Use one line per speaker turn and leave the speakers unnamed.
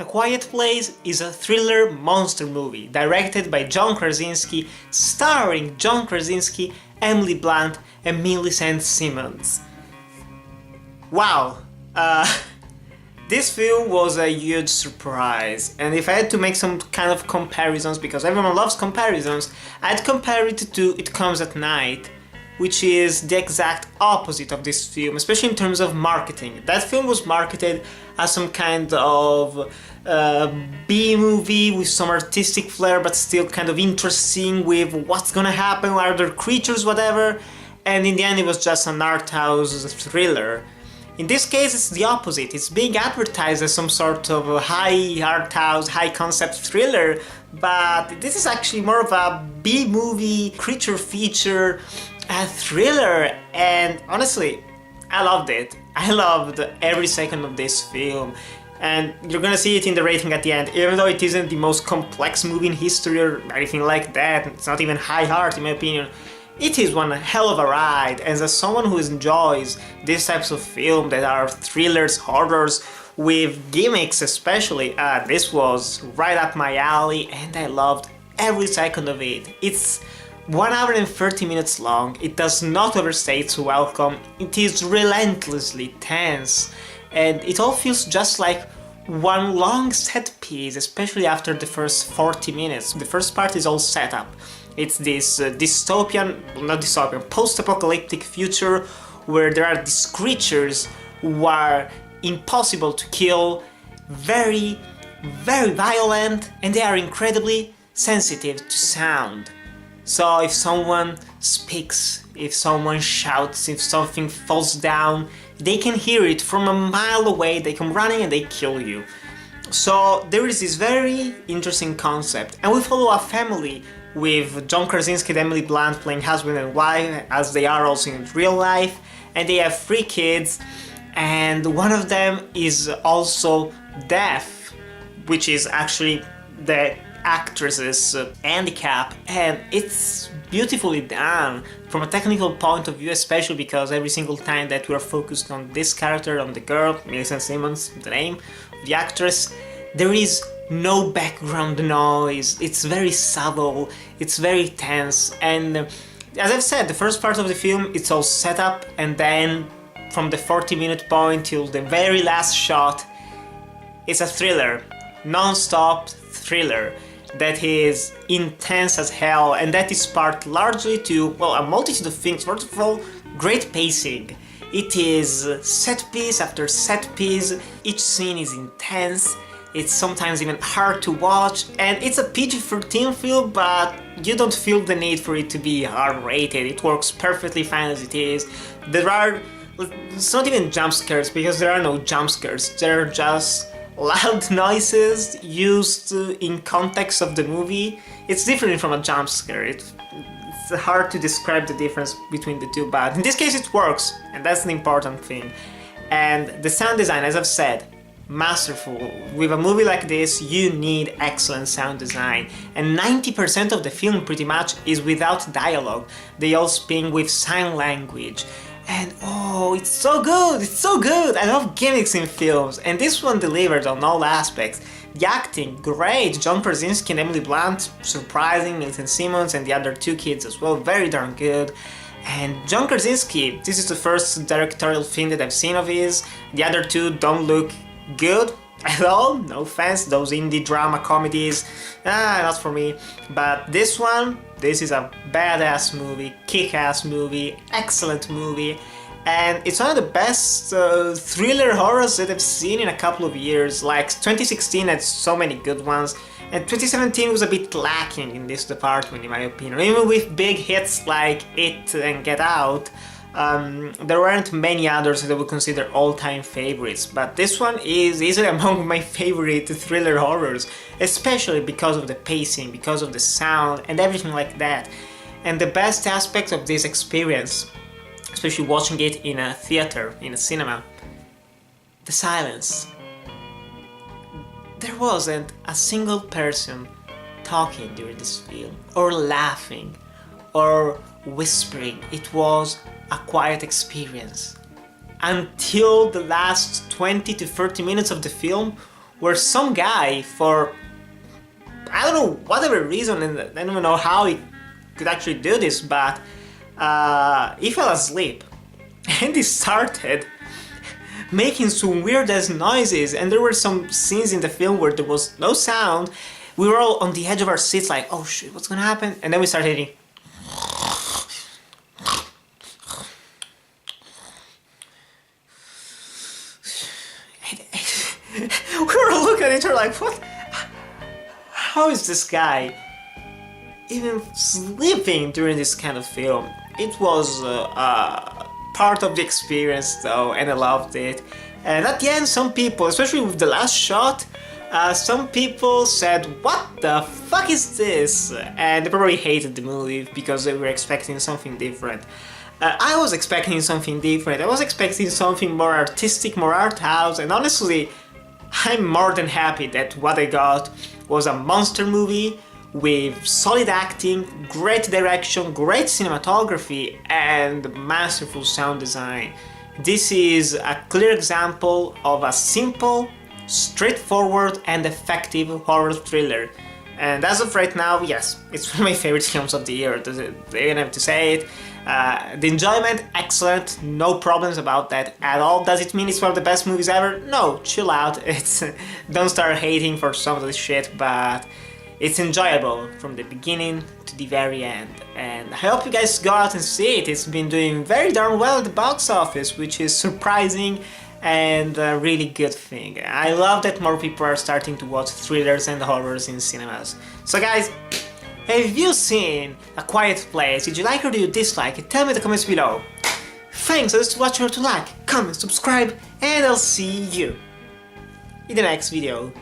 Quiet Place is a thriller monster movie directed by John Krasinski, starring John Krasinski, Emily Blunt and Millicent Simmonds. Wow, this film was a huge surprise, and if I had to make some kind of comparisons, because everyone loves comparisons, I'd compare it to It Comes at Night, which is the exact opposite of this film, especially in terms of marketing. That film was marketed as some kind of B-movie with some artistic flair, but still kind of interesting with what's gonna happen, are there creatures, whatever, and in the end it was just an art house thriller. In this case it's the opposite, it's being advertised as some sort of high art house, high concept thriller, but this is actually more of a B-movie, creature feature, a thriller, and honestly, I loved it. I loved every second of this film, and you're gonna see it in the rating at the end. Even though it isn't the most complex movie in history or anything like that, it's not even high art in my opinion, it is one hell of a ride, and as someone who enjoys these types of films that are thrillers, horrors, with gimmicks especially, this was right up my alley, and I loved every second of it. It's 1 hour and 30 minutes long, it does not overstay its welcome, it is relentlessly tense, and it all feels just like one long set piece, especially after the first 40 minutes. The first part is all set up. It's this post-apocalyptic future where there are these creatures who are impossible to kill, very, very violent, and they are incredibly sensitive to sound. So if someone speaks, if someone shouts, if something falls down, they can hear it from a mile away, they come running and they kill you. So there is this very interesting concept, and we follow a family with John Krasinski and Emily Blunt playing husband and wife, as they are also in real life, and they have 3 kids, and one of them is also deaf, which is actually the actress's handicap, and it's beautifully done from a technical point of view, especially because every single time that we are focused on this character, on the girl, Millicent Simmonds, the name of the actress, there is no background noise, it's very subtle, it's very tense, and as I've said, the first part of the film, it's all set up, and then from the 40-minute point till the very last shot, it's a thriller, non-stop thriller that is intense as hell, and that is part largely to, well, a multitude of things. First of all, great pacing. It is set piece after set piece, each scene is intense, it's sometimes even hard to watch, and it's a PG-13 film, but you don't feel the need for it to be R-rated, it works perfectly fine as it is. It's not even jump scares, because there are no jump scares, they're just loud noises used in context of the movie. It's different from a jump scare. It's hard to describe the difference between the two, but in this case it works, and that's the important thing. And the sound design, as I've said, masterful. With a movie like this, you need excellent sound design, and 90% of the film pretty much is without dialogue. They all speak with sign language. And oh, it's so good, it's so good! I love gimmicks in films, and this one delivered on all aspects. The acting, great! John Krasinski and Emily Blunt, surprising, Millicent Simmonds and the other 2 kids as well, very darn good. And John Krasinski, this is the first directorial film that I've seen of his, the other 2 don't look good at all, no offense, those indie drama comedies, not for me, but this one, this is a badass movie, kick-ass movie, excellent movie, and it's one of the best thriller horrors that I've seen in a couple of years. Like 2016 had so many good ones, and 2017 was a bit lacking in this department in my opinion, even with big hits like It and Get Out. There weren't many others that I would consider all-time favorites, but this one is easily among my favorite thriller horrors, especially because of the pacing, because of the sound, and everything like that. And the best aspect of this experience, especially watching it in a theater, in a cinema, the silence. There wasn't a single person talking during this film, or laughing, or whispering. It was a quiet experience until the last 20 to 30 minutes of the film, where some guy, for I don't know whatever reason, and I don't even know how he could actually do this, but he fell asleep and he started making some weird ass noises, and there were some scenes in the film where there was no sound. We were all on the edge of our seats like, oh shit, what's gonna happen? And then we started eating. We were looking at each other like, what? How is this guy even sleeping during this kind of film? It was part of the experience though, and I loved it. And at the end, some people, especially with the last shot, some people said, what the fuck is this? And they probably hated the movie because they were expecting something different. I was expecting something different. I was expecting something more artistic, more art house, and honestly, I'm more than happy that what I got was a monster movie with solid acting, great direction, great cinematography, and masterful sound design. This is a clear example of a simple, straightforward, and effective horror thriller. And as of right now, yes, it's one of my favorite films of the year. I don't have to say it. The enjoyment, excellent, no problems about that at all. Does it mean it's one of the best movies ever? No, chill out. Don't start hating for some of this shit, but it's enjoyable from the beginning to the very end. And I hope you guys go out and see it. It's been doing very darn well at the box office, which is surprising and a really good thing. I love that more people are starting to watch thrillers and horrors in cinemas. So guys, have you seen A Quiet Place? Did you like or do you dislike it? Tell me in the comments below. Thanks as to watch or to like, comment, subscribe, and I'll see you in the next video.